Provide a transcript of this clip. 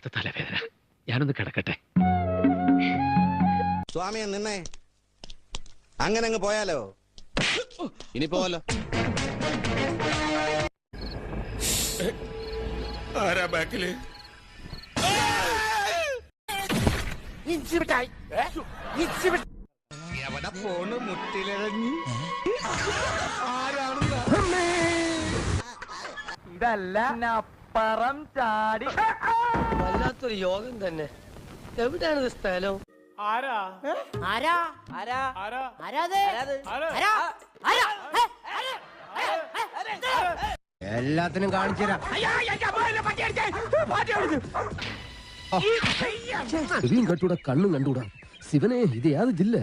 വല്ലാത്ത തലവേദന. ഞാനൊന്ന് കിടക്കട്ടെ. സ്വാമിയെ നിന്നെ അങ്ങനെ അങ്ങ് പോയാലോ? ഇനി പോവല്ലോ. ആരാ ബാക്കില്? എവിടെ പോണ് മുട്ടിലിഴഞ്ഞ്? ഇതല്ല അപ്പറം ചാടി. വല്ലാത്തൊരു യോഗം തന്നെ. എവിടെയാണ് സ്ഥലം? എല്ലാത്തിനും കാണിച്ചുതരാം. കട്ടൂടാ, കണ്ണും കണ്ടൂടാ. ശിവനെ, ഇത് യാതൊരു ജില്ല.